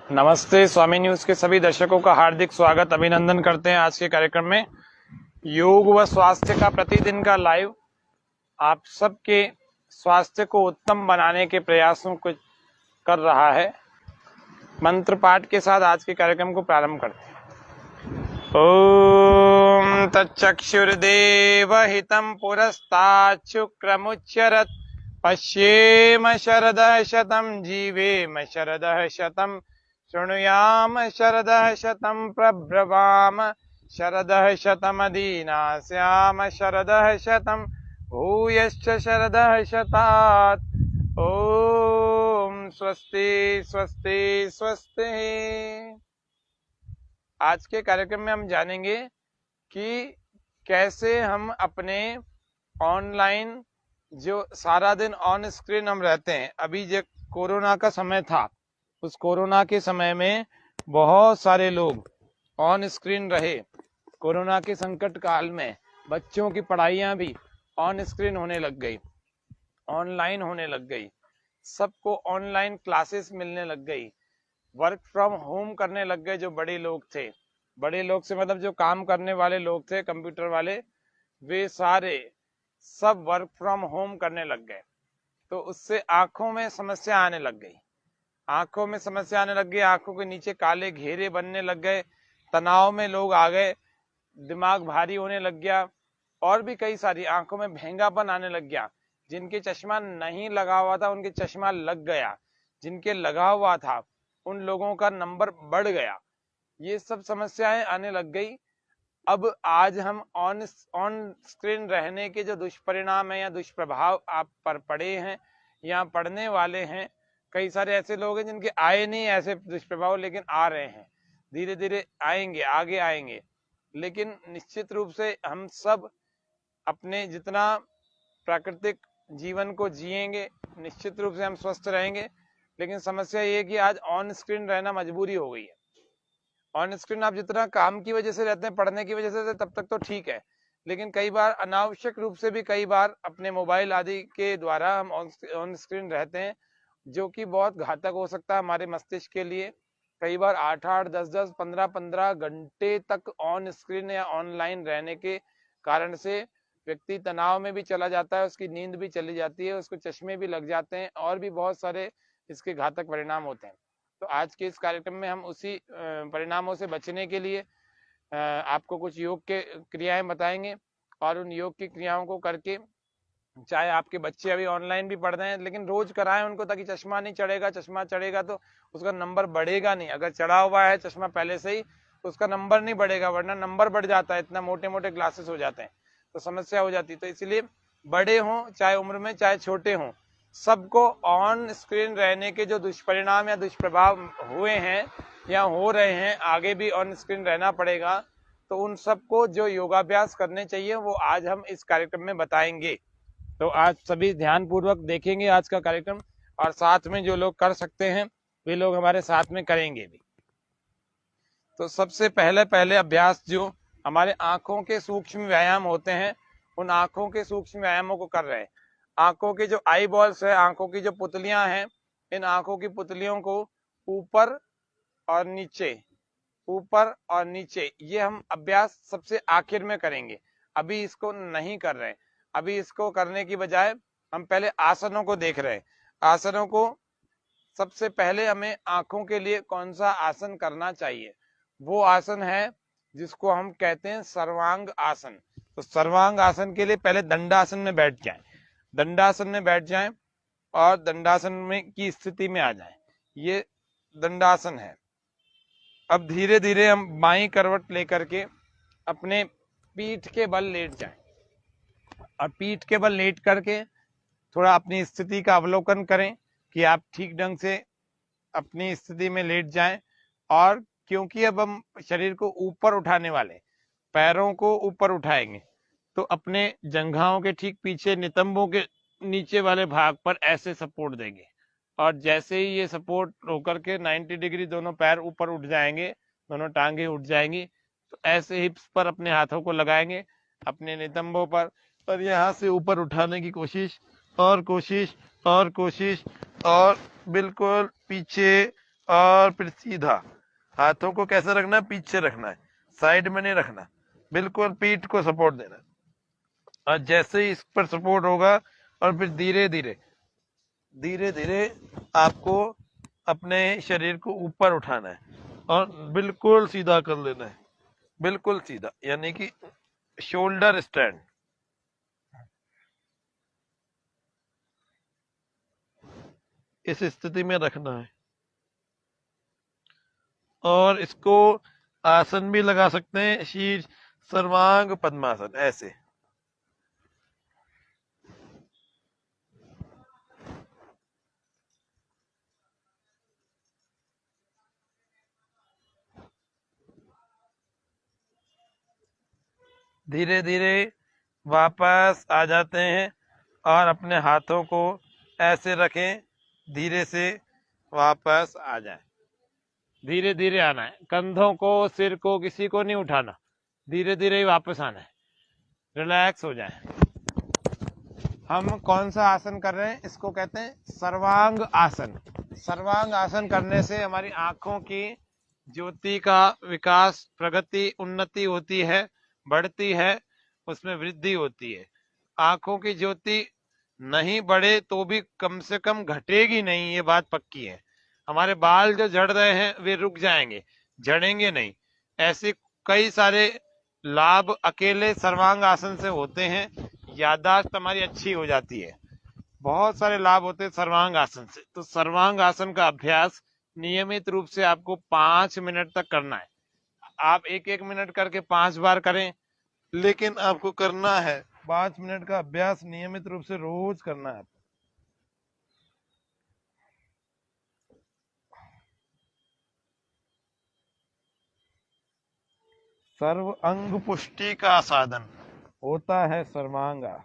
नमस्ते। स्वामी न्यूज के सभी दर्शकों का हार्दिक स्वागत अभिनंदन करते हैं। आज के कार्यक्रम में योग व स्वास्थ्य का प्रतिदिन का लाइव आप सबके स्वास्थ्य को उत्तम बनाने के प्रयासों को कर रहा है। मंत्र पाठ के साथ आज के कार्यक्रम को प्रारंभ करते हैं। ओम तच्चक्षुर्देव हितं पुरस्तात् शुक्रमुच्चरत् पश्येम शरदः शतं जीवेम शरदः शतं शृणुयाम शरदः शतं प्रब्रवाम शरदः शतमदीनास्याम शरदः शतं भूयश्च शरदः शतात्। ओम स्वस्ति स्वस्ति स्वस्ति। आज के कार्यक्रम में हम जानेंगे कि कैसे हम अपने ऑनलाइन जो सारा दिन ऑन स्क्रीन हम रहते हैं। अभी जो कोरोना का समय था, उस कोरोना के समय में बहुत सारे लोग ऑन स्क्रीन रहे। कोरोना के संकट काल में बच्चों की पढ़ाइयां भी ऑन स्क्रीन होने लग गई, ऑनलाइन होने लग गई। सबको ऑनलाइन क्लासेस मिलने लग गई, वर्क फ्रॉम होम करने लग गए। जो बड़े लोग थे, बड़े लोग से मतलब जो काम करने वाले लोग थे, कंप्यूटर वाले, वे सारे सब वर्क फ्रॉम होम करने लग गए। तो उससे आंखों में समस्या आने लग गई, आंखों में समस्या आने लग गई। आंखों के नीचे काले घेरे बनने लग गए, तनाव में लोग आ गए, दिमाग भारी होने लग गया, और भी कई सारी आंखों में भेंगापन आने लग गया। जिनके चश्मा नहीं लगा हुआ था उनके चश्मा लग गया, जिनके लगा हुआ था उन लोगों का नंबर बढ़ गया। ये सब समस्याएं आने लग गई। अब आज हम ऑन स्क्रीन रहने के जो दुष्परिणाम है या दुष्प्रभाव आप पर पड़े हैं या पड़ने वाले हैं, कई सारे ऐसे लोग हैं जिनके आए नहीं ऐसे दुष्प्रभाव, लेकिन आ रहे हैं, धीरे धीरे आएंगे, आगे आएंगे। लेकिन निश्चित रूप से हम सब अपने जितना प्राकृतिक जीवन को जिएंगे, निश्चित रूप से हम स्वस्थ रहेंगे। लेकिन समस्या ये है कि आज ऑन स्क्रीन रहना मजबूरी हो गई है। ऑन स्क्रीन आप जितना काम की वजह से रहते हैं, पढ़ने की वजह से, तब तक तो ठीक है, लेकिन कई बार अनावश्यक रूप से भी कई बार अपने मोबाइल आदि के द्वारा हम ऑन स्क्रीन रहते हैं, जो कि बहुत घातक हो सकता है हमारे मस्तिष्क के लिए। कई बार 8-8, 10-10, 15-15 घंटे तक ऑन स्क्रीन या ऑनलाइन रहने के कारण से व्यक्ति तनाव में भी चला जाता है, उसकी नींद भी चली जाती है, उसको चश्मे भी लग जाते हैं, और भी बहुत सारे इसके घातक परिणाम होते हैं। तो आज के इस कार्यक्रम में हम उसी परिणामों से बचने के लिए आपको कुछ योग के क्रियाएं बताएंगे, और उन योग की क्रियाओं को करके, चाहे आपके बच्चे अभी ऑनलाइन भी पढ़ रहे हैं, लेकिन रोज कराएं उनको, ताकि चश्मा नहीं चढ़ेगा। चश्मा चढ़ेगा तो उसका नंबर बढ़ेगा नहीं। अगर चढ़ा हुआ है चश्मा पहले से ही तो उसका नंबर नहीं बढ़ेगा, वरना नंबर बढ़ जाता है, इतना मोटे मोटे ग्लासेस हो जाते हैं तो समस्या हो जाती है। तो इसलिए बड़े हों चाहे उम्र में, चाहे छोटे हों, सबको ऑन स्क्रीन रहने के जो दुष्परिणाम या दुष्प्रभाव हुए हैं या हो रहे हैं, आगे भी ऑन स्क्रीन रहना पड़ेगा, तो उन सबको जो योगाभ्यास करने चाहिए वो आज हम इस कार्यक्रम में बताएंगे। तो आज सभी ध्यान पूर्वक देखेंगे आज का कार्यक्रम, और साथ में जो लोग कर सकते हैं वे लोग हमारे साथ में करेंगे भी। तो सबसे पहले अभ्यास जो हमारे आंखों के सूक्ष्म व्यायाम होते हैं, उन आंखों के सूक्ष्म व्यायामों को कर रहे हैं। आंखों की जो आई बॉल्स है, आंखों की जो पुतलियां हैं, इन आंखों की पुतलियों को ऊपर और नीचे, ऊपर और नीचे, ये हम अभ्यास सबसे आखिर में करेंगे। अभी इसको नहीं कर रहे हैं। अभी इसको करने की बजाय हम पहले आसनों को देख रहे हैं। आसनों को सबसे पहले हमें आंखों के लिए कौन सा आसन करना चाहिए, वो आसन है जिसको हम कहते हैं सर्वांग आसन। तो सर्वांग आसन के लिए पहले दंडासन में बैठ जाएं, दंडासन में बैठ जाएं और दंडासन में की स्थिति में आ जाएं। ये दंडासन है। अब धीरे धीरे हम बाईं करवट लेकर के अपने पीठ के बल लेट जाएं, और पीठ के बल लेट करके थोड़ा अपनी स्थिति का अवलोकन करें कि आप ठीक ढंग से अपनी स्थिति में लेट जाएं। और क्योंकि अब हम शरीर को ऊपर उठाने वाले, पैरों को ऊपर उठाएंगे, तो अपने जंघाओं के ठीक पीछे नितंबों के नीचे वाले भाग पर ऐसे सपोर्ट देंगे, और जैसे ही ये सपोर्ट होकर के 90 डिग्री दोनों पैर ऊपर उठ जाएंगे, दोनों टांगे उठ जाएंगी, तो ऐसे हिप्स पर अपने हाथों को लगाएंगे, अपने नितंबों पर, और यहाँ से ऊपर उठाने की कोशिश, और कोशिश, और कोशिश, और बिल्कुल पीछे, और फिर सीधा। हाथों को कैसे रखना है, पीछे रखना है, साइड में नहीं रखना, बिल्कुल पीठ को सपोर्ट देना है। और जैसे ही इस पर सपोर्ट होगा, और फिर धीरे धीरे धीरे धीरे आपको अपने शरीर को ऊपर उठाना है और बिल्कुल सीधा कर लेना है, बिल्कुल सीधा, यानी कि शोल्डर स्टैंड। इस स्थिति में रखना है। और इसको आसन भी लगा सकते हैं, शीर्ष सर्वांग पद्मासन, ऐसे। धीरे धीरे वापस आ जाते हैं और अपने हाथों को ऐसे रखें, धीरे से वापस आ जाए। धीरे धीरे आना है, कंधों को सिर को किसी को नहीं उठाना, धीरे धीरे ही वापस आना है, रिलैक्स हो जाए। हम कौन सा आसन कर रहे हैं, इसको कहते हैं सर्वांग आसन। सर्वांग आसन करने से हमारी आंखों की ज्योति का विकास, प्रगति, उन्नति होती है, बढ़ती है, उसमें वृद्धि होती है। आंखों की ज्योति नहीं बढ़े तो भी कम से कम घटेगी नहीं, ये बात पक्की है। हमारे बाल जो झड़ रहे हैं वे रुक जाएंगे, झड़ेंगे नहीं। ऐसे कई सारे लाभ अकेले सर्वांग आसन से होते हैं। याददाश्त हमारी अच्छी हो जाती है, बहुत सारे लाभ होते हैं सर्वांग आसन से। तो सर्वांग आसन का अभ्यास नियमित रूप से आपको 5 मिनट तक करना है। आप 1-1 मिनट करके 5 बार करें, लेकिन आपको करना है 5 मिनट का अभ्यास, नियमित रूप से रोज करना है। सर्व अंग पुष्टि का साधन होता है सर्वांग आसन।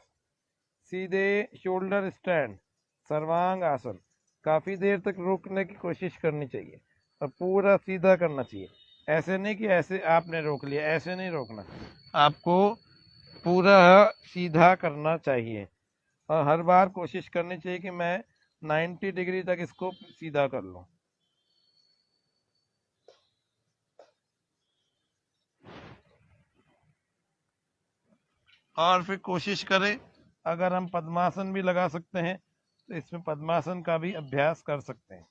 सीधे शोल्डर स्टैंड, सर्वांग आसन काफी देर तक रोकने की कोशिश करनी चाहिए और पूरा सीधा करना चाहिए। ऐसे नहीं कि ऐसे आपने रोक लिया, ऐसे नहीं रोकना, आपको पूरा सीधा करना चाहिए। और हर बार कोशिश करनी चाहिए कि मैं 90 डिग्री तक इसको सीधा कर लूं। और फिर कोशिश करें, अगर हम पद्मासन भी लगा सकते हैं तो इसमें पद्मासन का भी अभ्यास कर सकते हैं।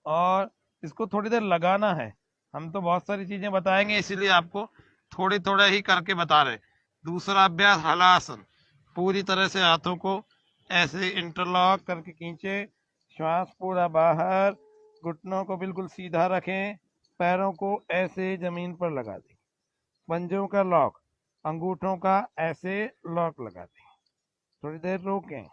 और इसको थोड़ी देर लगाना है। हम तो बहुत सारी चीजें बताएंगे, इसीलिए आपको थोड़ी थोड़ा ही करके बता रहे। दूसरा अभ्यास हलासन, पूरी तरह से हाथों को ऐसे इंटरलॉक करके खींचे, श्वास पूरा बाहर, घुटनों को बिल्कुल सीधा रखें, पैरों को ऐसे जमीन पर लगा दें, पंजों का लॉक, अंगूठों का ऐसे लॉक लगा दें। थोड़ी देर रोकें।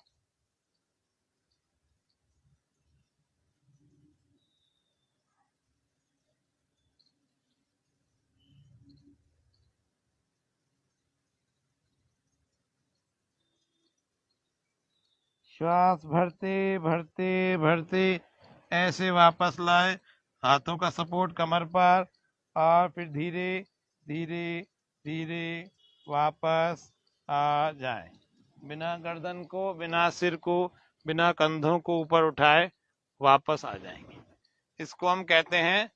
श्वास भरते भरते भरते ऐसे वापस लाए, हाथों का सपोर्ट कमर पर, और फिर धीरे धीरे धीरे वापस आ जाए। बिना गर्दन को, बिना सिर को, बिना कंधों को ऊपर उठाए वापस आ जाएंगे। इसको हम कहते हैं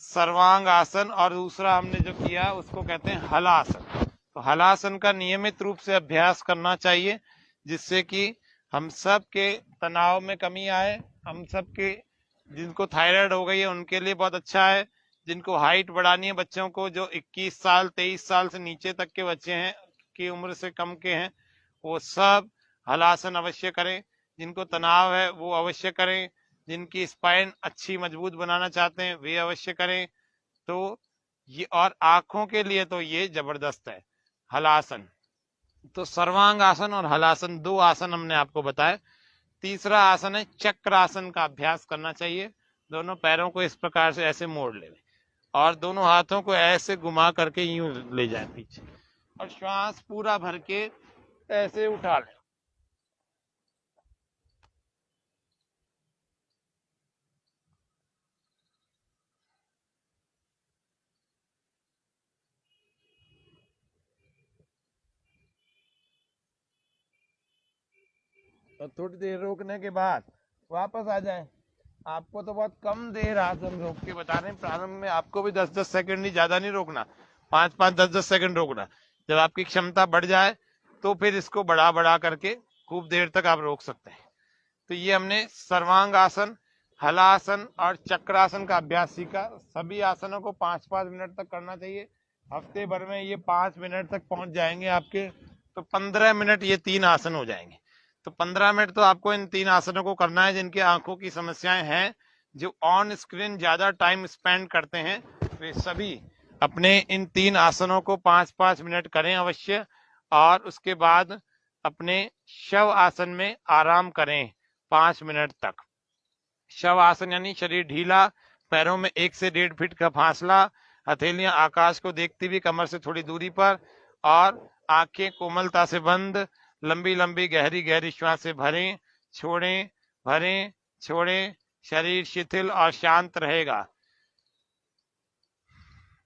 सर्वांग आसन। और दूसरा हमने जो किया उसको कहते हैं हलासन। तो हलासन का नियमित रूप से अभ्यास करना चाहिए, जिससे कि हम सब के तनाव में कमी आए। हम सब के, जिनको थायराइड हो गई है उनके लिए बहुत अच्छा है। जिनको हाइट बढ़ानी है, बच्चों को जो 21 साल 23 साल से नीचे तक के बच्चे हैं, की उम्र से कम के हैं, वो सब हलासन अवश्य करें। जिनको तनाव है वो अवश्य करें। जिनकी स्पाइन अच्छी मजबूत बनाना चाहते हैं वे अवश्य करें। तो ये, और आंखों के लिए तो ये जबरदस्त है हलासन। तो सर्वांग आसन और हलासन, दो आसन हमने आपको बताए। तीसरा आसन है चक्रासन का अभ्यास करना चाहिए। दोनों पैरों को इस प्रकार से ऐसे मोड़ ले और दोनों हाथों को ऐसे घुमा करके यूं ले जाए पीछे, और श्वास पूरा भर के ऐसे उठा ले। और थोड़ी देर रोकने के बाद वापस आ जाए। आपको तो बहुत कम देर आसन रोक के बता रहे हैं, प्रारंभ में आपको भी 10-10 सेकंड नहीं, ज्यादा नहीं रोकना, 5-5 10-10 सेकंड रोकना। जब आपकी क्षमता बढ़ जाए तो फिर इसको बढ़ा बढ़ा करके खूब देर तक आप रोक सकते हैं। तो ये हमने सर्वांग आसन, हलासन और चक्रासन का अभ्यास सीखा। सभी आसनों को 5-5 मिनट तक करना चाहिए। हफ्ते भर में ये 5 मिनट तक पहुंच जाएंगे आपके, तो 15 मिनट ये 3 आसन हो जाएंगे। तो 15 मिनट तो आपको इन 3 आसनों को करना है। जिनकी आंखों की समस्याएं हैं, जो ऑन स्क्रीन ज्यादा टाइम स्पेंड करते हैं, वे सभी अपने इन 3 आसनों को 5-5 मिनट करें अवश्य। और उसके बाद अपने शव आसन में आराम करें 5 मिनट तक। शव आसन यानी शरीर ढीला, पैरों में 1 से 1.5 फीट का फासला, हथेलियां आकाश को देखती हुई कमर से थोड़ी दूरी पर, और आंखें कोमलता से बंद, लंबी लंबी गहरी गहरी श्वासें भरें, छोड़ें, भरें, छोड़ें। शरीर शिथिल और शांत रहेगा।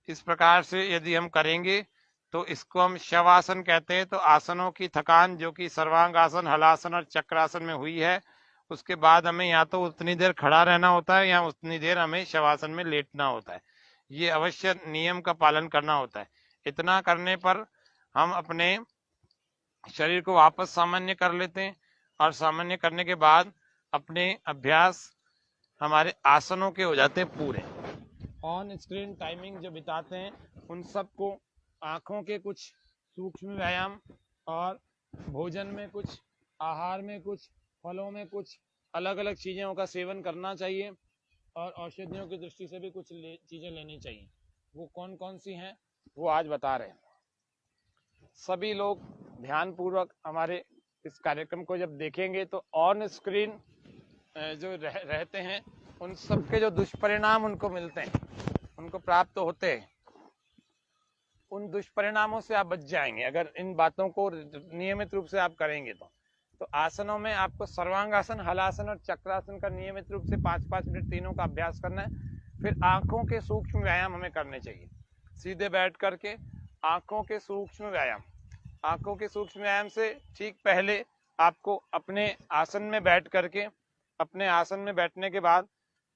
इस प्रकार से यदि हम करेंगे तो इसको हम शवासन कहते हैं। तो आसनों की थकान जो कि सर्वांग आसन, हलासन और चक्रासन में हुई है, उसके बाद हमें या तो उतनी देर खड़ा रहना होता है या उतनी देर हमें शवासन में लेटना होता है। ये अवश्य नियम का पालन करना होता है। इतना करने पर हम अपने शरीर को वापस सामान्य कर लेते हैं, और सामान्य करने के बाद अपने अभ्यास हमारे आसनों के हो जाते हैं पूरे। ऑन स्क्रीन टाइमिंग जो बिताते हैं उन सबको आंखों के कुछ सूक्ष्म व्यायाम, और भोजन में कुछ, आहार में कुछ, फलों में कुछ अलग अलग चीज़ों का सेवन करना चाहिए, और औषधियों की दृष्टि से भी कुछ चीज़ें लेनी चाहिए। वो कौन कौन सी हैं वो आज बता रहे हैं। सभी लोग ध्यानपूर्वक हमारे इस कार्यक्रम को जब देखेंगे तो ऑन स्क्रीन जो रहते हैं उन सबके जो दुष्परिणाम उनको मिलते हैं, उनको प्राप्त होते हैं, उन दुष्परिणामों से आप बच जाएंगे अगर इन बातों को नियमित रूप से आप करेंगे। तो आसनों में आपको सर्वांगासन, हलासन और चक्रासन का नियमित रूप से 5-5 मिनट तीनों का अभ्यास करना है। फिर आंखों के सूक्ष्म व्यायाम हमें करने चाहिए, सीधे बैठ करके आंखों के सूक्ष्म व्यायाम। आंखों के सूक्ष्म व्यायाम से ठीक पहले आपको अपने आसन में बैठ करके, अपने आसन में बैठने के बाद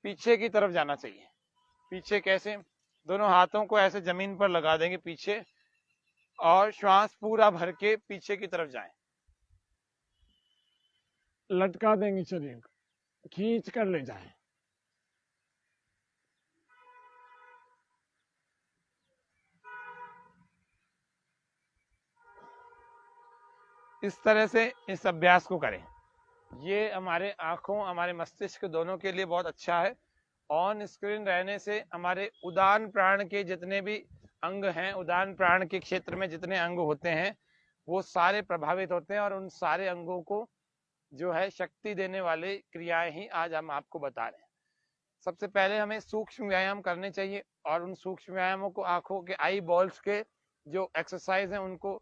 पीछे की तरफ जाना चाहिए। पीछे कैसे? दोनों हाथों को ऐसे जमीन पर लगा देंगे पीछे, और श्वास पूरा भर के पीछे की तरफ जाएं। लटका देंगे शरीर को, खींच कर ले जाएं। इस तरह से इस अभ्यास को करें। ये हमारे आंखों, हमारे मस्तिष्क दोनों के लिए बहुत अच्छा है। ऑन स्क्रीन रहने से हमारे उदान प्राण के जितने भी अंग हैं, उदान प्राण के क्षेत्र में जितने अंग होते हैं, वो सारे प्रभावित होते हैं, और उन सारे अंगों को जो है शक्ति देने वाले क्रियाएं ही आज हम आपको बता रहे हैं। सबसे पहले हमें सूक्ष्म व्यायाम करने चाहिए, और उन सूक्ष्म व्यायामों को आंखों के आई बॉल्स के जो एक्सरसाइज हैं उनको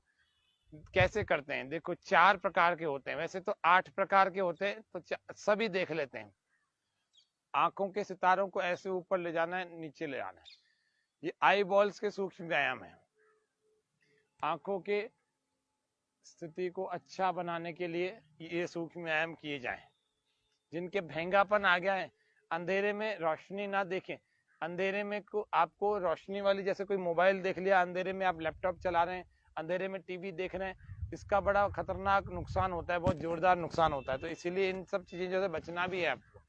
कैसे करते हैं। देखो 4 प्रकार के होते हैं, वैसे तो 8 प्रकार के होते हैं, तो सभी देख लेते हैं। आंखों के सितारों को ऐसे ऊपर ले जाना है, नीचे ले आना है। ये आई बॉल्स के सूक्ष्म व्यायाम है। आंखों के स्थिति को अच्छा बनाने के लिए ये सूक्ष्म व्यायाम किए जाएं। जिनके भेंगापन आ गया है, अंधेरे में रोशनी ना देखें, अंधेरे में को आपको रोशनी वाली, जैसे कोई मोबाइल देख लिया, अंधेरे में आप लैपटॉप चला रहे हैं, अंधेरे में टीवी देख रहे हैं, इसका बड़ा खतरनाक नुकसान होता है, बहुत जोरदार नुकसान होता है। तो इसीलिए इन सब चीजों से बचना भी है आपको।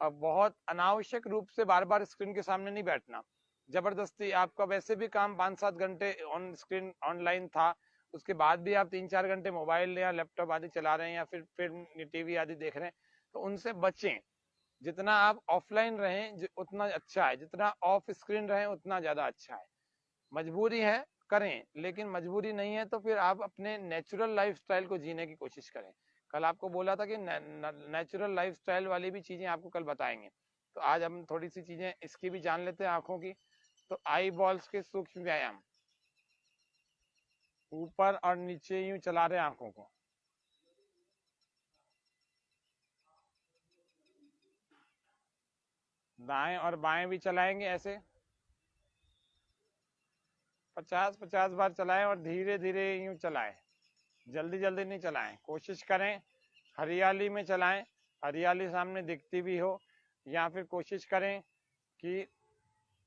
अब बहुत अनावश्यक रूप से बार बार स्क्रीन के सामने नहीं बैठना। जबरदस्ती आपका वैसे भी काम 5-7 घंटे ऑन स्क्रीन ऑनलाइन था, उसके बाद भी आप 3-4 घंटे मोबाइल या लैपटॉप आदि चला रहे हैं, या फिर फिल्म टीवी आदि देख रहे हैं, तो उनसे बचें। जितना आप ऑफलाइन रहें उतना अच्छा है, जितना ऑफ स्क्रीन रहें उतना ज्यादा अच्छा है। मजबूरी है करें, लेकिन मजबूरी नहीं है तो फिर आप अपने नेचुरल लाइफस्टाइल को जीने की कोशिश करें। कल आपको बोला था कि नेचुरल लाइफस्टाइल वाली भी चीजें आपको कल बताएंगे, तो आज हम थोड़ी सी चीजें इसकी भी जान लेते हैं आंखों की। तो आई बॉल्स के सूक्ष्म व्यायाम, ऊपर और नीचे यूं चला रहे आंखों को, दाएं और बाएं भी चलाएंगे ऐसे 50-50 बार चलाएं, और धीरे धीरे यूं चलाएं, जल्दी जल्दी नहीं चलाएं। कोशिश करें हरियाली में चलाएं, हरियाली सामने दिखती भी हो, या फिर कोशिश करें कि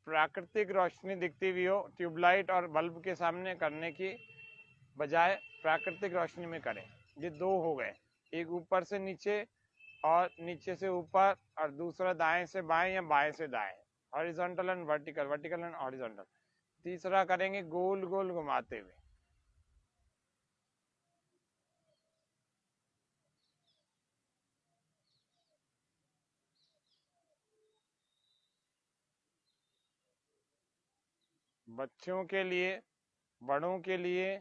प्राकृतिक रोशनी दिखती भी हो, ट्यूबलाइट और बल्ब के सामने करने की बजाय प्राकृतिक रोशनी में करें। ये दो हो गए, एक ऊपर से नीचे और नीचे से ऊपर, और दूसरा दाएं से बाएं या बाएं से दाएं, horizontal and vertical, vertical and horizontal. तीसरा करेंगे गोल गोल घुमाते हुए। बच्चों के लिए, बड़ों के लिए,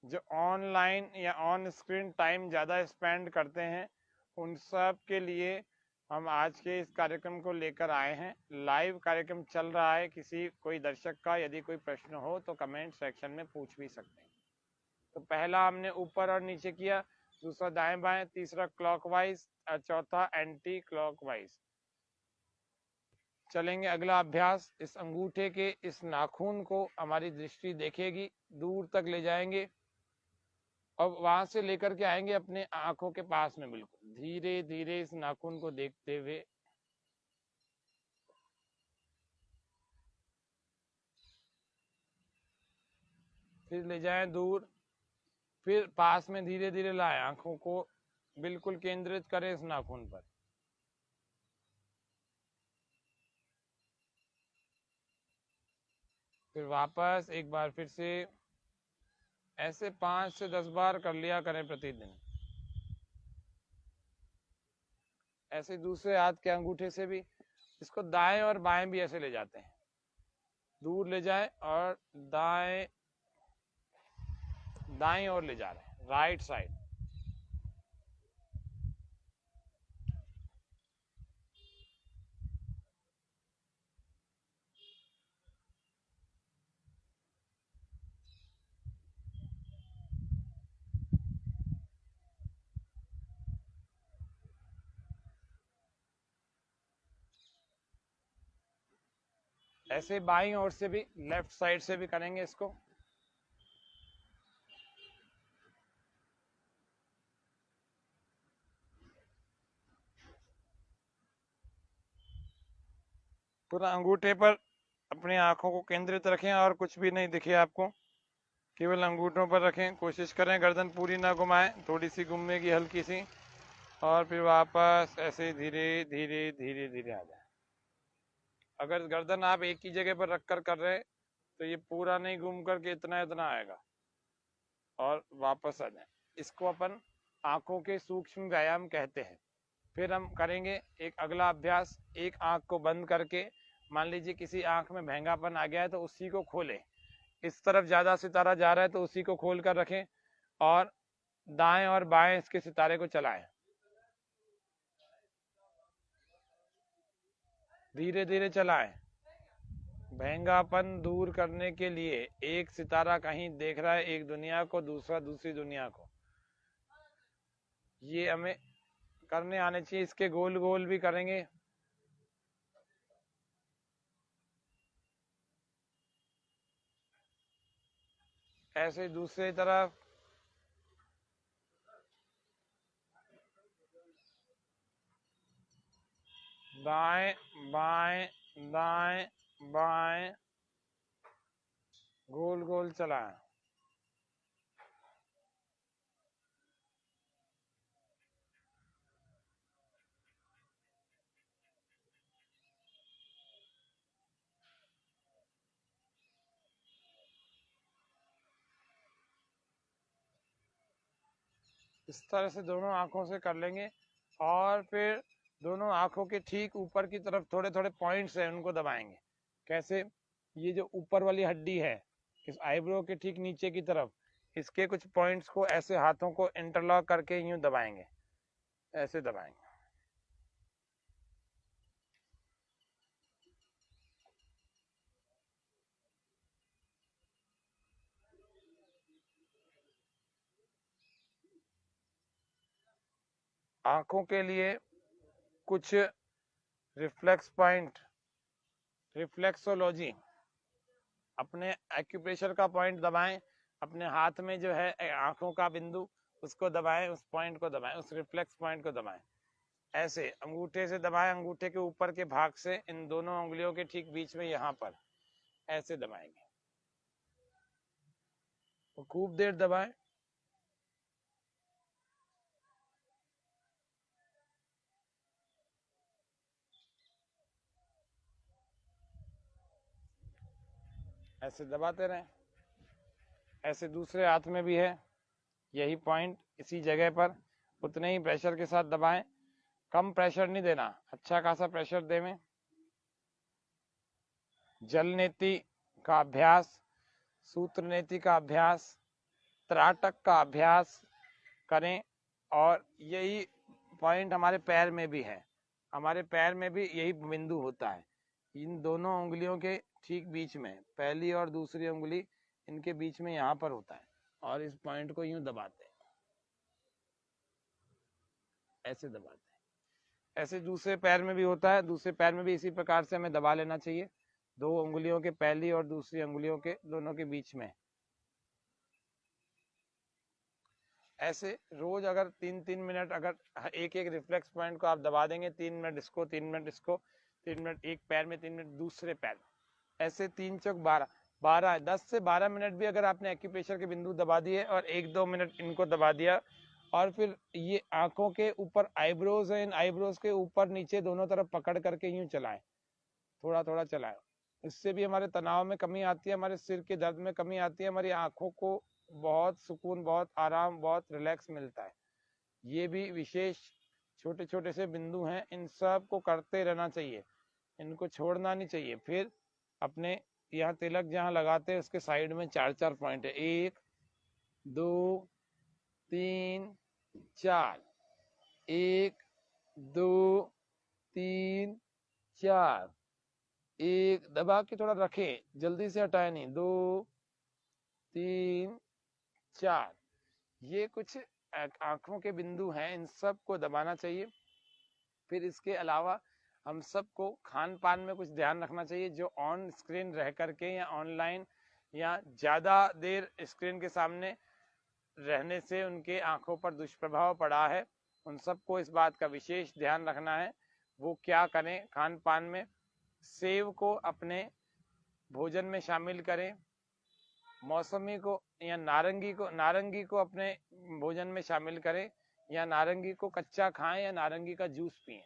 जो ऑनलाइन या ऑन स्क्रीन टाइम ज़्यादा स्पेंड करते हैं, उन सब के लिए हम आज के इस कार्यक्रम को लेकर आए हैं। लाइव कार्यक्रम चल रहा है, किसी कोई दर्शक का यदि कोई प्रश्न हो तो कमेंट सेक्शन में पूछ भी सकते हैं। तो पहला हमने ऊपर और नीचे किया, दूसरा दाएं बाएं, तीसरा क्लॉकवाइज और चौथा एंटी क्लॉकवाइज। चलेंगे अगला अभ्यास। इस अंगूठे के इस नाखून को हमारी दृष्टि देखेगी, दूर तक ले जाएंगे और वहां से लेकर के आएंगे अपने आंखों के पास में, बिल्कुल धीरे धीरे इस नाखून को देखते हुए। फिर ले जाएं दूर, फिर पास में धीरे धीरे लाएं, आंखों को बिल्कुल केंद्रित करें इस नाखून पर। फिर वापस एक बार फिर से, ऐसे 5 से 10 बार कर लिया करें प्रतिदिन। ऐसे दूसरे हाथ के अंगूठे से भी इसको दाएं और बाएं भी ऐसे ले जाते हैं, दूर ले जाएं और दाएं, दाएं और ले जा रहे हैं, राइट साइड। ऐसे बाईं ओर से भी, लेफ्ट साइड से भी करेंगे इसको। पूरा अंगूठे पर अपनी आंखों को केंद्रित रखें और कुछ भी नहीं दिखे आपको, केवल अंगूठों पर रखें। कोशिश करें गर्दन पूरी ना घुमाएं, थोड़ी सी घूमेगी हल्की सी, और फिर वापस ऐसे धीरे धीरे धीरे धीरे आ जाए। अगर गर्दन आप एक ही जगह पर रखकर कर रहे हैं तो ये पूरा नहीं घूम करके इतना इतना आएगा और वापस आ जाए। इसको अपन आंखों के सूक्ष्म व्यायाम कहते हैं। फिर हम करेंगे एक अगला अभ्यास, एक आंख को बंद करके, मान लीजिए किसी आंख में भैंगापन आ गया है तो उसी को खोलें, इस तरफ ज्यादा सितारा जा रहा है तो उसी को खोल कर रखें और दाएं और बाएं इसके सितारे को चलाएं। धीरे धीरे चलाएं। भैंगापन दूर करने के लिए एक सितारा कहीं देख रहा है एक दुनिया को, दूसरा दूसरी दुनिया को, ये हमें करने आने चाहिए। इसके गोल गोल भी करेंगे। ऐसे दूसरी तरफ, दाएं बाएं दाएं बाएं, गोल गोल चलाएं। इस तरह से दोनों आंखों से कर लेंगे और फिर दोनों आंखों के ठीक ऊपर की तरफ थोड़े थोड़े पॉइंट्स हैं, उनको दबाएंगे। कैसे? ये जो ऊपर वाली हड्डी है इस आईब्रो के ठीक नीचे की तरफ, इसके कुछ पॉइंट्स को ऐसे हाथों को इंटरलॉक करके यूं दबाएंगे, ऐसे दबाएंगे। आंखों के लिए कुछ रिफ्लेक्स पॉइंट, रिफ्लेक्सोलॉजी, अपने एक्यूप्रेशर का पॉइंट दबाएं, अपने हाथ में जो है आंखों का बिंदु उसको दबाएं, उस पॉइंट को दबाएं, उस रिफ्लेक्स पॉइंट को दबाएं। ऐसे अंगूठे से दबाएं, अंगूठे के ऊपर के भाग से इन दोनों उंगलियों के ठीक बीच में यहाँ पर ऐसे दबाएंगे, तो खूब देर दबाएं। ऐसे दबाते रहें। ऐसे दूसरे हाथ में भी है, यही पॉइंट इसी जगह पर उतने ही प्रेशर के साथ दबाएं, कम प्रेशर नहीं देना, अच्छा खासा प्रेशर देवें। जल नीति का अभ्यास, सूत्र नीति का अभ्यास, त्राटक का अभ्यास करें। और यही पॉइंट हमारे पैर में भी है, हमारे पैर में भी यही बिंदु होता है, इन दोनों उंगलियों के ठीक बीच में, पहली और दूसरी उंगली इनके बीच में यहाँ पर होता है, और इस पॉइंट को यूं दबाते हैं, ऐसे दबाते हैं। ऐसे दूसरे पैर में भी होता है, दूसरे पैर में भी इसी प्रकार से हमें दबा लेना चाहिए, दो उंगलियों के, पहली और दूसरी उंगलियों के दोनों के बीच में। ऐसे रोज अगर 3-3 मिनट, अगर एक एक रिफ्लेक्स पॉइंट को आप दबा देंगे, 3 मिनट इसको, 3 मिनट इसको, 3 मिनट एक पैर में, 3 मिनट दूसरे पैर में, ऐसे 3 चौक 12, 10 से 12 मिनट भी अगर आपने एक्यूप्रेशर के बिंदु दबा दिए और 1-2 मिनट इनको दबा दिया, और फिर ये आंखों के ऊपर आईब्रोज है, इन आईब्रोज के ऊपर नीचे दोनों तरफ पकड़ करके यूं चलाएं, थोड़ा थोड़ा चलाएं। इससे भी हमारे तनाव में कमी आती है, हमारे सिर के दर्द में कमी आती है, हमारी आंखों को बहुत सुकून, बहुत आराम, बहुत रिलैक्स मिलता है। ये भी विशेष छोटे छोटे से बिंदु हैं, इन सब को करते रहना चाहिए, इनको छोड़ना नहीं चाहिए। फिर अपने यहाँ तिलक जहाँ लगाते हैं उसके साइड में 4-4 पॉइंट है, 1 2 3 4, 1 2 3 4, एक दबा के थोड़ा रखें, जल्दी से हटाए नहीं, 2 3 4, ये कुछ आंखों के बिंदु हैं, इन सब को दबाना चाहिए। फिर इसके अलावा हम सबको खान पान में कुछ ध्यान रखना चाहिए, जो ऑन स्क्रीन रह करके या ऑनलाइन या ज़्यादा देर स्क्रीन के सामने रहने से उनके आंखों पर दुष्प्रभाव पड़ा है, उन सबको इस बात का विशेष ध्यान रखना है। वो क्या करें खान पान में, सेव को अपने भोजन में शामिल करें, मौसमी को या नारंगी को अपने भोजन में शामिल करें, या नारंगी को कच्चा खाएं या नारंगी का जूस पिएं।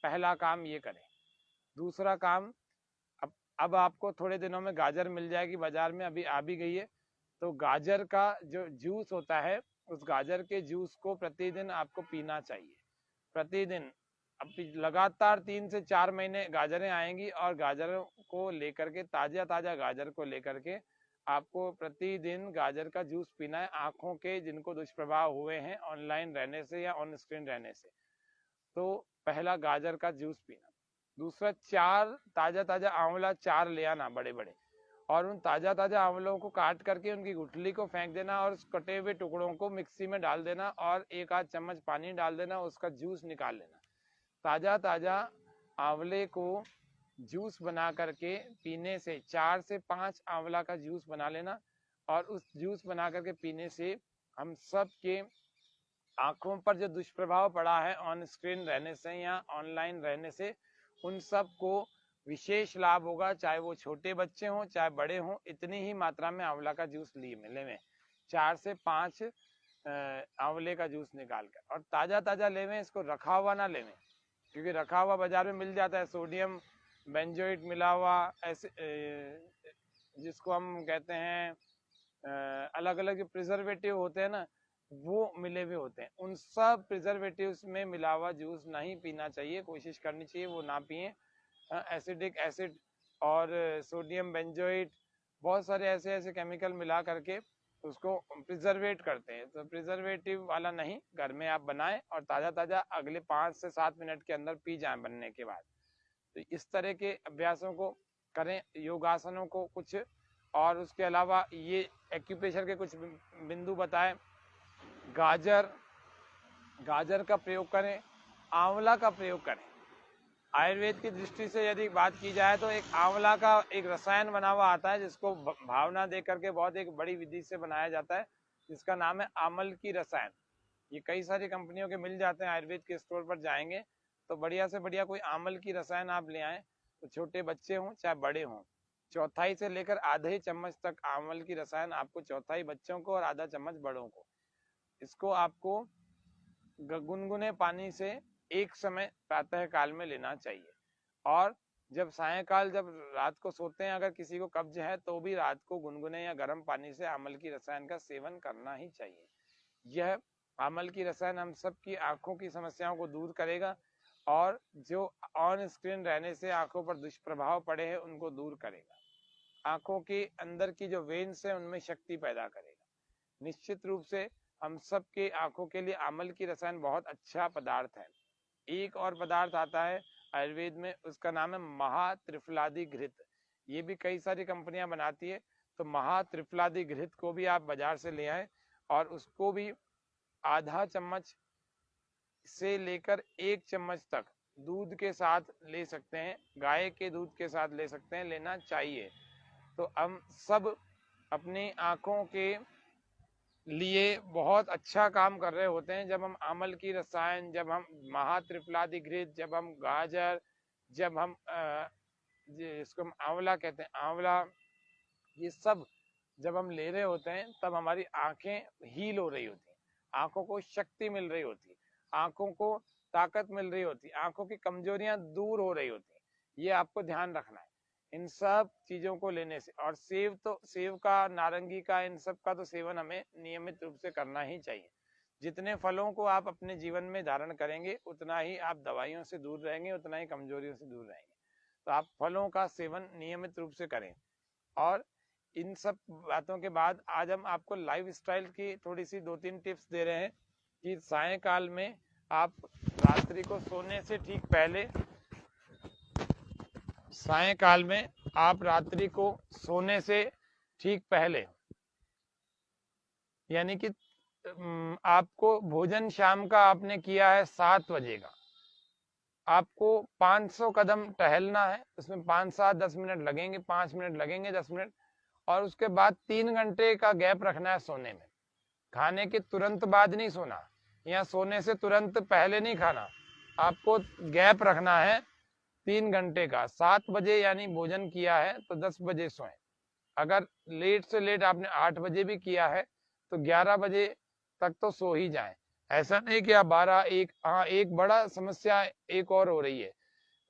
पहला काम ये करें। दूसरा काम, अब आपको थोड़े दिनों में गाजर मिल जाएगी बाजार में, अभी आ भी गई है, तो गाजर का जो जूस होता है, उस गाजर के जूस को प्रतिदिन आपको पीना चाहिए, प्रतिदिन। अब लगातार 3 से 4 महीने गाजरें आएंगी, और गाजरों को लेकर के, ताजा ताजा गाजर को लेकर के आपको प्रतिदिन गाजर का जूस पीना है, आंखों के जिनको दुष्प्रभाव हुए हैं ऑनलाइन रहने से या ऑन स्क्रीन रहने से। तो पहला गाजर का जूस पीना। दूसरा, 4 ताजा ताजा आंवला 4 ले आना बड़े बड़े, और उन ताजा ताजा आंवलों को काट करके उनकी गुठली को फेंक देना, और उस कटे हुए टुकड़ों को मिक्सी में डाल देना, और 1-8 चम्मच पानी डाल देना, उसका जूस निकाल लेना। ताजा ताजा आंवले को जूस बना करके पीने से, 4 से 5 आंवला का जूस बना लेना, और उस जूस बना करके पीने से हम सब के आंखों पर जो दुष्प्रभाव पड़ा है ऑन स्क्रीन रहने से या ऑनलाइन रहने से, उन सब को विशेष लाभ होगा, चाहे वो छोटे बच्चे हों चाहे बड़े हों। इतनी ही मात्रा में आंवला का जूस लेवें, 4 से 5 आंवले का जूस निकाल कर, और ताजा ताजा लेवें, इसको रखा हुआ ना लेवें, क्योंकि रखा हुआ बाजार में मिल जाता है, सोडियम बेंजोएट मिला हुआ, ऐसे जिसको हम कहते हैं अलग अलग जो प्रिजर्वेटिव होते हैं ना, वो मिले हुए होते हैं। उन सब प्रिजर्वेटिव्स में मिला हुआ जूस नहीं पीना चाहिए, कोशिश करनी चाहिए वो ना पिए। एसिडिक एसिड और सोडियम बेंजोएट, बहुत सारे ऐसे ऐसे केमिकल मिला करके उसको प्रिजर्वेट करते हैं, तो प्रिजर्वेटिव वाला नहीं, घर में आप बनाएं और ताज़ा ताज़ा अगले 5 से 7 मिनट के अंदर पी जाएं बनने के बाद। तो इस तरह के अभ्यासों को करें, योगासनों को कुछ, और उसके अलावा ये एक्यूप्रेशर के कुछ बिंदु बताएं। गाजर का प्रयोग करें, आंवला का प्रयोग करें। आयुर्वेद की दृष्टि से यदि बात की जाए तो एक आंवला का एक रसायन बना हुआ आता है, जिसको भावना दे करके बहुत एक बड़ी विधि से बनाया जाता है, जिसका नाम है आमल की रसायन। ये कई सारी कंपनियों के मिल जाते हैं, आयुर्वेद के स्टोर पर जाएंगे तो बढ़िया से बढ़िया कोई आमल की रसायन आप ले आए, तो छोटे बच्चे हों चाहे बड़े हों, चौथाई से लेकर आधे चम्मच तक आमल की रसायन आपको, चौथाई बच्चों को और आधा चम्मच बड़ों को। इसको आपको गुनगुने पानी से एक समय प्रातः काल में लेना चाहिए। और जब सायंकाल, जब रात को सोते हैं, अगर किसी को कब्ज है तो भी रात को गुनगुने या गर्म पानी से आमल की रसायन का सेवन करना ही चाहिए। यह आमल की रसायन हम सब की आंखों की समस्याओं को दूर करेगा और जो ऑन स्क्रीन रहने से आंखों पर दुष्प्रभाव पड़े हैं उनको दूर करेगा। आंखों के अंदर की जो वेन्स है उनमें शक्ति पैदा करेगा। निश्चित रूप से हम सब के आंखों के लिए आमल की रसायन बहुत अच्छा पदार्थ है। एक और पदार्थ आता है आयुर्वेद में, उसका नाम है महात्रिफलादि घृत। ये भी कई सारी कंपनियां बनाती है, तो महात्रिफलादि घृत को भी आप बाजार से ले आए और उसको भी आधा चम्मच से लेकर 1 चम्मच तक दूध के साथ ले सकते हैं, गाय के दूध के साथ ले सकते हैं, लेना चाहिए। तो हम सब अपनी आंखों के लिए बहुत अच्छा काम कर रहे होते हैं जब हम आमल की रसायन, जब हम महात्रिफलादि घृत, जब हम गाजर, जब हम जिसको हम आंवला कहते हैं, आंवला, ये सब जब हम ले रहे होते हैं तब हमारी आंखें हील हो रही होती हैं, आंखों को शक्ति मिल रही होती है, आंखों को ताकत मिल रही होती है, आंखों की कमजोरियां दूर हो रही होती हैं। ये आपको ध्यान रखना है इन सब चीजों को लेने से। और सेब, तो सेब का, नारंगी का, इन सब का तो सेवन हमें नियमित रूप से करना ही चाहिए। जितने फलों को आप अपने जीवन में धारण करेंगे उतना ही आप दवाइयों से दूर रहेंगे, उतना ही कमजोरियों से दूर रहेंगे। तो आप फलों का सेवन नियमित रूप से करें। और इन सब बातों के बाद आज हम आपको लाइफ स्टाइल की थोड़ी सी 2-3 टिप्स दे रहे हैं कि सायंकाल में आप रात्रि को सोने से ठीक पहले, सायंकाल में आप रात्रि को सोने से ठीक पहले, यानी कि आपको भोजन शाम का आपने किया है 7 बजे का, आपको 500 कदम टहलना है। उसमें 5-7-10 मिनट लगेंगे, 5 मिनट लगेंगे, 10 मिनट, और उसके बाद 3 घंटे का गैप रखना है सोने में। खाने के तुरंत बाद नहीं सोना, या सोने से तुरंत पहले नहीं खाना, आपको गैप रखना है 3 घंटे का। 7 बजे यानी भोजन किया है तो 10 बजे सोएं। अगर लेट से लेट आपने 8 बजे भी किया है तो 11 बजे तक तो सो ही जाएं। ऐसा नहीं कि आप 12-1। हाँ, एक बड़ा समस्या एक और हो रही है,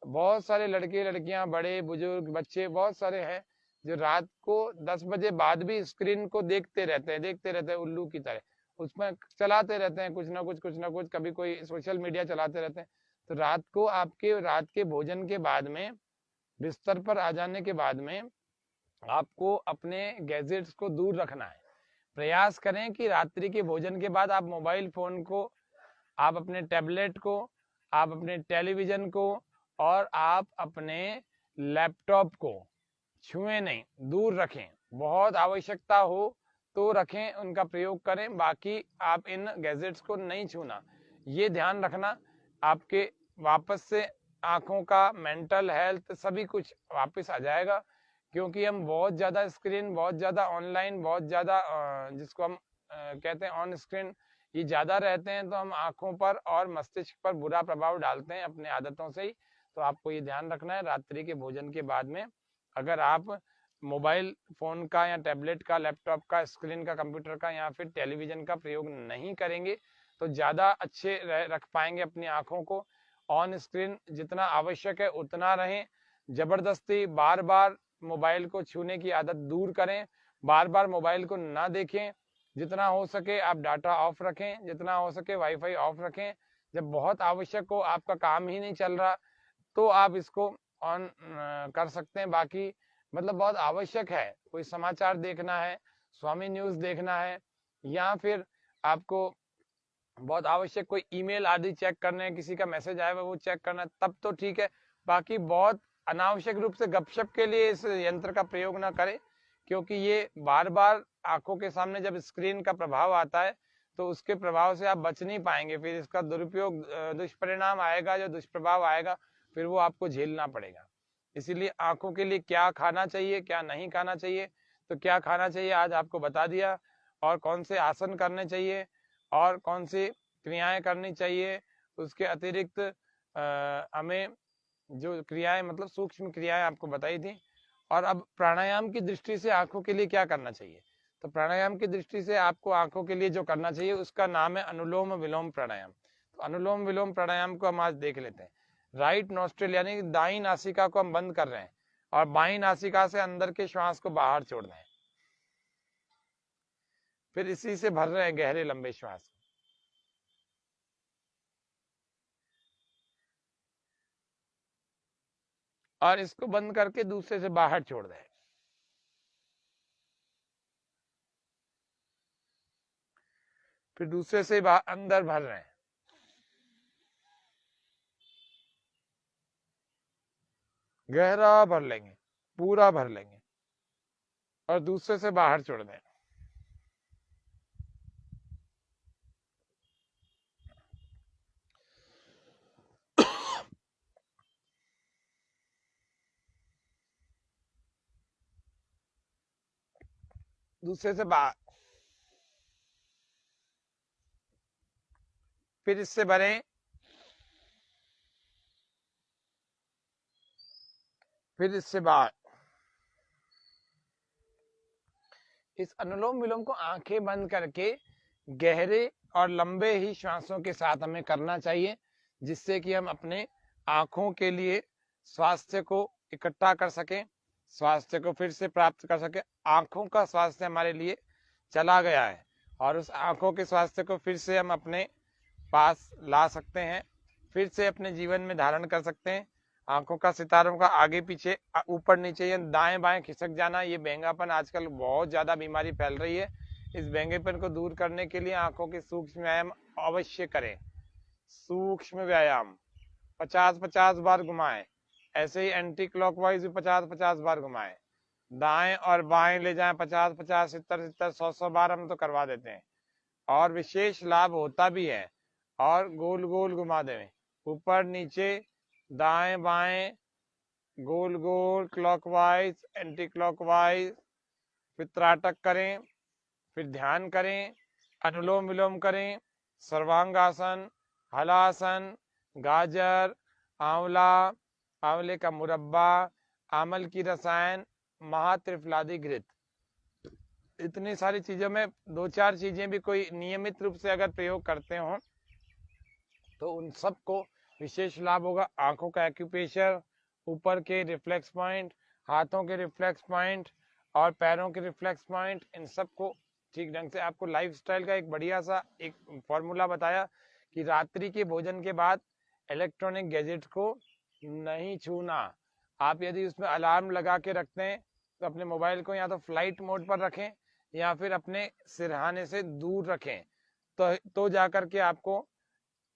बहुत सारे लड़के लड़कियां, बड़े बुजुर्ग, बच्चे, बहुत सारे हैं जो रात को 10 बजे बाद भी स्क्रीन को देखते रहते हैं उल्लू की तरह, उसमें चलाते रहते हैं कुछ ना कुछ, कभी कोई सोशल मीडिया चलाते रहते हैं। तो रात को आपके, रात के भोजन के बाद में, बिस्तर पर आ जाने के बाद में आपको अपने गैजेट्स को दूर रखना है। प्रयास करें कि रात्रि के भोजन के बाद आप मोबाइल फोन को, आप अपने टैबलेट को, आप अपने टेलीविजन को और आप अपने लैपटॉप को छुएं नहीं, दूर रखें। बहुत आवश्यकता हो तो रखें, उनका प्रयोग करें, बाकी आप इन गैजेट्स को नहीं छूना। ये ध्यान रखना, आपके वापस से आंखों का, मेंटल हेल्थ, सभी कुछ वापस आ जाएगा। क्योंकि हम बहुत ज्यादा स्क्रीन, बहुत ज्यादा ऑनलाइन, बहुत ज्यादा जिसको हम कहते हैं ऑन स्क्रीन, ये ज्यादा रहते हैं तो हम आंखों पर और मस्तिष्क पर बुरा प्रभाव डालते हैं अपने आदतों से ही। तो आपको ये ध्यान रखना है, रात्रि के भोजन के बाद में अगर आप मोबाइल फोन का या टैबलेट का, लैपटॉप का, स्क्रीन का, कंप्यूटर का या फिर टेलीविजन का प्रयोग नहीं करेंगे तो ज्यादा अच्छे रख पाएंगे अपनी आंखों को। ऑन स्क्रीन जितना आवश्यक है उतना रहें, जबरदस्ती बार बार मोबाइल को छूने की आदत दूर करें, बार बार मोबाइल को ना देखें। जितना हो सके आप डाटा ऑफ रखें, जितना हो सके वाईफाई ऑफ रखें। जब बहुत आवश्यक हो, आपका काम ही नहीं चल रहा, तो आप इसको ऑन कर सकते हैं। बाकी मतलब बहुत आवश्यक है, कोई समाचार देखना है, स्वामी न्यूज देखना है, या फिर आपको बहुत आवश्यक कोई ईमेल आदि चेक करने हैं, किसी का मैसेज आया हुआ वो चेक करना है, तब तो ठीक है। बाकी बहुत अनावश्यक रूप से गपशप के लिए इस यंत्र का प्रयोग ना करें, क्योंकि ये बार बार आंखों के सामने जब स्क्रीन का प्रभाव आता है तो उसके प्रभाव से आप बच नहीं पाएंगे, फिर इसका दुरुपयोग, दुष्परिणाम आएगा, जो दुष्प्रभाव आएगा फिर वो आपको झेलना पड़ेगा। इसीलिए आंखों के लिए क्या खाना चाहिए, क्या नहीं खाना चाहिए, तो क्या खाना चाहिए आज आपको बता दिया, और कौन से आसन करने चाहिए और कौन से क्रियाएं करनी चाहिए। उसके अतिरिक्त हमें जो क्रियाएं मतलब सूक्ष्म क्रियाएं आपको बताई थी। और अब प्राणायाम की दृष्टि से आंखों के लिए क्या करना चाहिए, तो प्राणायाम की दृष्टि से आपको आंखों के लिए जो करना चाहिए उसका नाम है अनुलोम विलोम प्राणायाम। तो अनुलोम विलोम प्राणायाम को हम आज देख लेते हैं। राइट नॉस्ट्रिल यानी दाई नासिका को हम बंद कर रहे हैं और बाई नासिका से अंदर के श्वास को बाहर छोड़ रहे हैं, फिर इसी से भर रहे हैं गहरे लंबे श्वास। और इसको बंद करके दूसरे से बाहर छोड़ दें। फिर दूसरे से अंदर भर रहे हैं, गहरा भर लेंगे, पूरा भर लेंगे और दूसरे से बाहर छोड़ दें। दूसरे से बाहर, फिर इससे भरें, फिर इससे बाहर। इस अनुलोम विलोम को आंखें बंद करके गहरे और लंबे ही श्वासों के साथ हमें करना चाहिए, जिससे कि हम अपने आंखों के लिए स्वास्थ्य को इकट्ठा कर सकें, स्वास्थ्य को फिर से प्राप्त कर सके। आंखों का स्वास्थ्य हमारे लिए चला गया है और उस आंखों के स्वास्थ्य को फिर से हम अपने पास ला सकते हैं, फिर से अपने जीवन में धारण कर सकते हैं। आंखों का सितारों का आगे पीछे ऊपर नीचे या दाएं बाएं खिसक जाना, ये बेंगापन आजकल बहुत ज्यादा बीमारी फैल रही है। इस बेंगेपन को दूर करने के लिए आंखों के सूक्ष्म व्यायाम अवश्य करें। सूक्ष्म व्यायाम 50-50 बार घुमाएं, ऐसे ही एंटी क्लॉकवाइज भी 50-50 बार घुमाएं, दाएं और बाएं ले जाएं 50-50 70-70 100-100 बार हम तो करवा देते हैं और विशेष लाभ होता भी है। और गोल गोल घुमा दें, ऊपर नीचे दाएं बाएं गोल गोल क्लॉकवाइज एंटी क्लॉकवाइज। फिर त्राटक करें, फिर ध्यान करें, अनुलोम विलोम करें, सर्वांगासन, हलासन, गाजर, आंवला, आंवले का मुरब्बा, आमल की रसायन, महात्रिफलादी घृत। इतनी सारी चीजों में 2-4 चीजें भी कोई नियमित रूप से अगर प्रयोग करते हो तो उन सबको विशेष लाभ होगा। आंखों का एक्यूप्रेशर, ऊपर के रिफ्लेक्स पॉइंट, हाथों के रिफ्लेक्स पॉइंट और पैरों के रिफ्लेक्स पॉइंट, इन सबको ठीक ढंग से। आपको लाइफस्टाइल का एक बढ़िया सा एक फॉर्मूला बताया कि रात्रि के भोजन के बाद इलेक्ट्रॉनिक गैजेट को नहीं छूना। आप यदि उसमें अलार्म लगा के रखते हैं तो अपने मोबाइल को या तो फ्लाइट मोड पर रखें या फिर अपने सिरहाने से दूर रखें, तो जाकर के आपको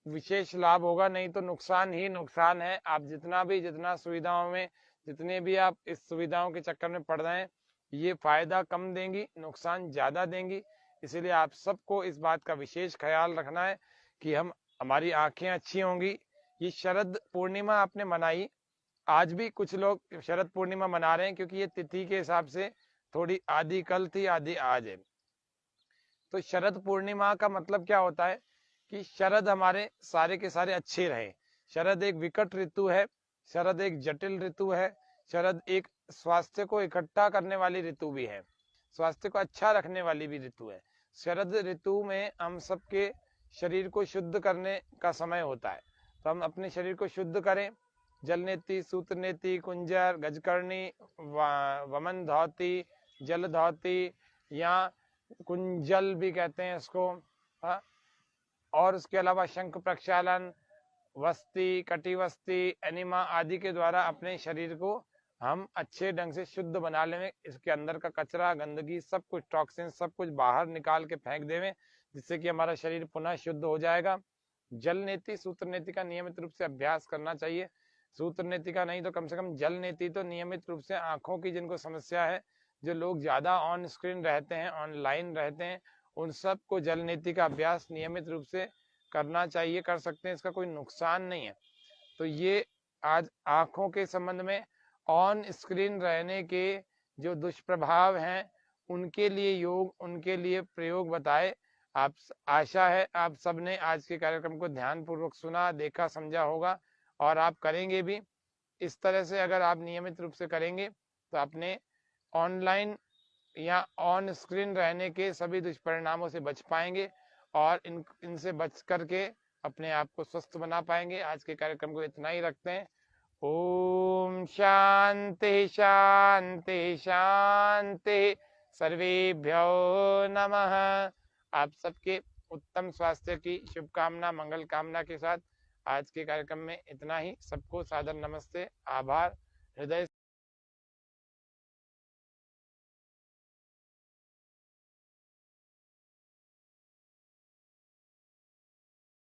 विशेष लाभ होगा, नहीं तो नुकसान ही नुकसान है। आप जितना सुविधाओं में, जितने भी आप इस सुविधाओं के चक्कर में पड़ रहे हैं, ये फायदा कम देंगी, नुकसान ज्यादा देंगी। इसीलिए आप सबको इस बात का विशेष ख्याल रखना है कि हमारी आंखें अच्छी होंगी। ये शरद पूर्णिमा आपने मनाई, आज भी कुछ लोग शरद पूर्णिमा मना रहे हैं क्योंकि ये तिथि के हिसाब से थोड़ी आधी कल थी आधी आज है। तो शरद पूर्णिमा का मतलब क्या होता है कि शरद हमारे सारे के सारे अच्छे रहे। शरद एक विकट ऋतु है, शरद एक जटिल ऋतु है, शरद एक स्वास्थ्य को इकट्ठा करने वाली ऋतु भी है, स्वास्थ्य को अच्छा रखने वाली भी ऋतु है। शरद ऋतु में हम सबके शरीर को शुद्ध करने का समय होता है, तो हम अपने शरीर को शुद्ध करें। जल नेति, सूत्र नेति, कुंजर, गजकर्णी, वमन धौती, जल धौती या कुंजल भी कहते हैं इसको, हाँ। और उसके अलावा शंख प्रक्षालन, वस्ती, कटिवस्ती, एनिमा आदि के द्वारा अपने शरीर को हम अच्छे ढंग से शुद्ध बना लें। इसके अंदर का कचरा, गंदगी, सब कुछ टॉक्सिन, सब कुछ बाहर निकाल के फेंक देवें, जिससे कि हमारा शरीर पुनः शुद्ध हो जाएगा। जल नेति, सूत्र नेति का नियमित रूप से अभ्यास करना चाहिए। सूत्र नेति का नहीं तो कम से कम जल नेति तो नियमित रूप से आंखों की जिनको समस्या है, जो लोग ज्यादा ऑन स्क्रीन रहते हैं, ऑनलाइन रहते हैं, उन सब को जल नीति का अभ्यास नियमित रूप से करना चाहिए, कर सकते हैं, इसका कोई नुकसान नहीं है। तो ये आज आंखों के संबंध में ऑन स्क्रीन रहने के जो दुष्प्रभाव हैं उनके लिए योग, उनके लिए प्रयोग बताए। आशा है आप सबने आज के कार्यक्रम को ध्यानपूर्वक सुना, देखा, समझा होगा और आप करेंगे भी। इस तरह से अगर आप नियमित रूप से करेंगे तो अपने ऑनलाइन या ऑन स्क्रीन रहने के सभी दुष्परिणामों से बच पाएंगे और इनसे बच करके अपने आप को स्वस्थ बना पाएंगे। आज के कार्यक्रम को इतना ही रखते हैं। ओम शांति शांति शांति, सर्वेभ्यो नमः। आप सबके उत्तम स्वास्थ्य की शुभकामना, मंगल कामना के साथ आज के कार्यक्रम में इतना ही। सबको सादर नमस्ते, आभार, हृदय